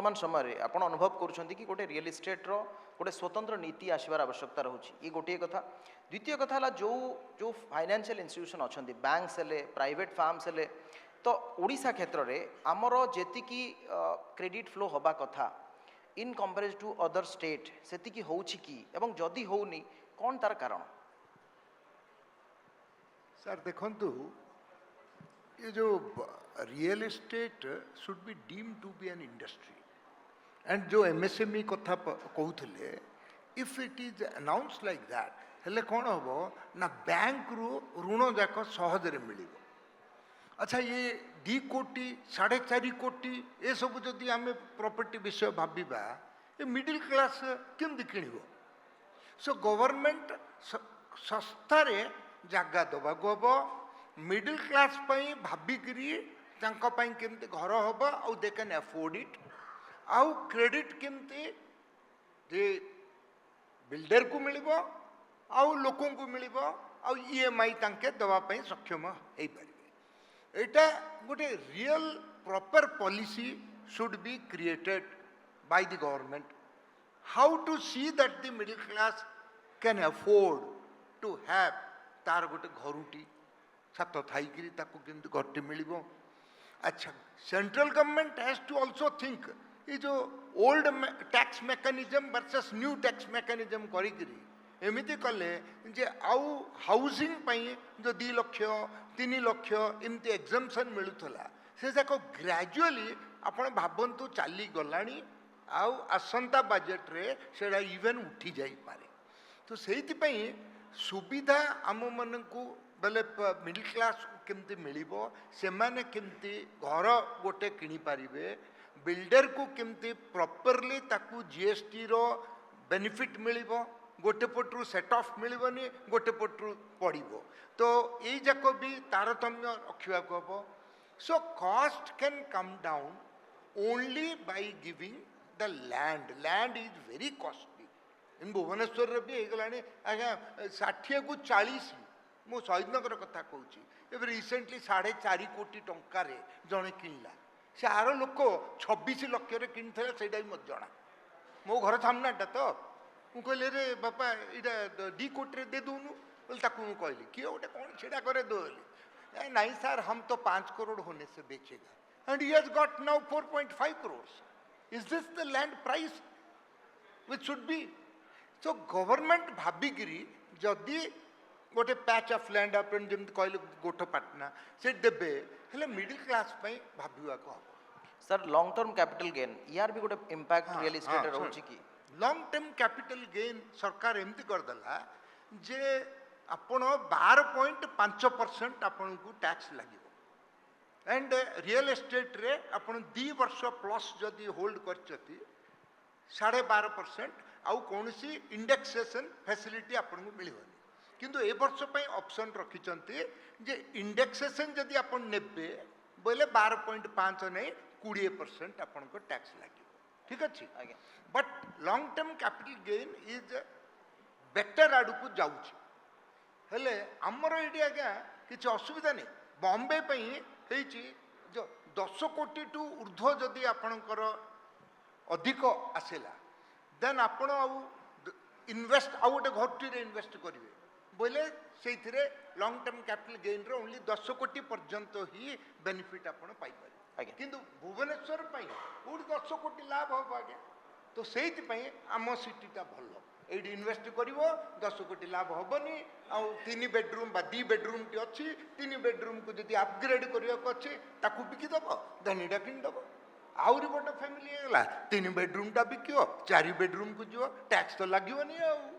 वर्तमान समय आपण अनुभव करुँच कि गोटे रियल इस्टेट रो गोटे स्वतंत्र नीति आसबार आवश्यकता रोचे ये गोटे कथा। द्वितीय कथा है जो जो फाइनेंशियल इंस्टीट्यूशन अच्छा बैंक्स हेले प्राइवेट फार्म्स हेले तो ओडिशा क्षेत्र में आमर जेतिकी क्रेडिट फ्लो हवा कथा इन कंपेरेज टू अदर स्टेट सेतिकी होउछि कि एवं जदि होउनी कौन तार कारण? सर देखंतु ये जो real estate should be deem to be an industry and जो एमएसएमई कथा कहूले if it is announce like that हेले कौन हम ना बैंक रु ऋण जाक सहजरे मिल। अच्छा ये 2 कोटी 4.5 कोटी ये सब जदि आम प्रॉपर्टी विषय भाविबा ये मिडिल क्लास केमती किणव। सो गवर्नमेंट सस्तारे जगह दबाक हम मिडिल क्लास भाविकी केमती घर हम आउ दे कैन अफोर्ड इट आउ क्रेडिट केमती जे बिल्डर को मिल आउ लोकों को मिल आउ ईएमआई तांके दवाई सक्षम हो पारे। एटा गोटे real proper policy should be created by the government how to see that the middle class can afford to have तार गोटे घरुटी छात थी केमती घरटी मिल। अच्छा central government has to also think ये जो old tax mechanism versus new tax mechanism करी एमती कले जे आउ हाउसिंग जो 2 लाख 3 लाख एमती एग्जाम्पशन मिलूला से जाक ग्रेजुअली आपण भावतु चली गला आउ आसंता बजेट रे सेड़ा इवेन उठी जाई पारे। तो से सुविधा आम मन को बेले मिडिल क्लास केमती मिल से माने केमती घर गोटे किनी पारिबे बिल्डर को केमती प्रॉपरली ताकू जीएसटी रो बेनिफिट मिल गोटे पटरू सेट ऑफ मिलबनी गोटे पटरू पड़ो तो यही जाक भी तारतम्य रखा हम। So cost can come down only by giving the land. Land is very costly in Bhubaneswar भी होगला आज्ञा 60 को 40 मु शहीदनगर कथा कहूँ रिसेंटली 4.5 कोटी टंकार जड़े किणला से आर लोक 26 लाख किनी से मत जना मो घर सामनाटा तो मुझे कहले रे बापा यहाँ 2 कोटी दे दूनु बोले ताकू कहली किए गोटे कौन सीटा करे दो नहीं सर हम तो 5 करोड़ होने से बेचेगा and he has got now 4.5 crore. Is this the land price which should be? So government भाविकी जदि गोटे पैच ऑफ लैंड अपन जमी कहले गोठपाटना से देबे हेले मिडिल क्लास भाविबा को हम। Sir long term capital gain यार भी गोटे इंपैक्ट रियल एस्टेट रोची की लॉन्ग टर्म कैपिटल गेन सरकार एमती करदेला जे आपण 12.5% आपण को टैक्स लगे एंड रियल एस्टेट रे आपण 2 वर्ष प्लस जदि होल्ड करछती 12.5% आउ कौन सी इंडेक्सेशन फैसिलिटी आपण को मिलबनी किंतु ए वर्ष ऑप्शन रखिचंती जे इंडेक्सेशन जदि आपण नेबे बोले 12.5 नहीं 20% आपण को टैक्स लगे। ठीक अच्छे but long term capital gain is better आड़ को जाऊँच हेले आमर ये आज्ञा किसी असुविधा नहीं बॉम्बे जो 10 कोटी टू ऊर्ध्व जदि आपणकर अधिक आसला देन आपण इन्वेस्ट आउ गोटे घरटी इन्वेस्ट करेंगे बोले से लॉन्ग टर्म कैपिटल गेन रे ओनली 10 कोटी पर्यंत ही बेनिफिट आपण पाइपर किंतु भुवनेश्वर कौट 10 कोटी लाभ हम आज्ञा तो से आम सिटीटा भल ये इन्वेस्ट कर 10 कोटी लाभ हेनी आउ 3 बेडरूम 2 बेडरूम टी अच्छी 3 बेडरूम को जब अपग्रेड करने अच्छे ताकू बिकिदेव देन यहाँ किनदेव आहरी बड़ फैमिली है 3 बेडरूम टा बिक 4 बेडरूम को जीव टैक्स तो लगे।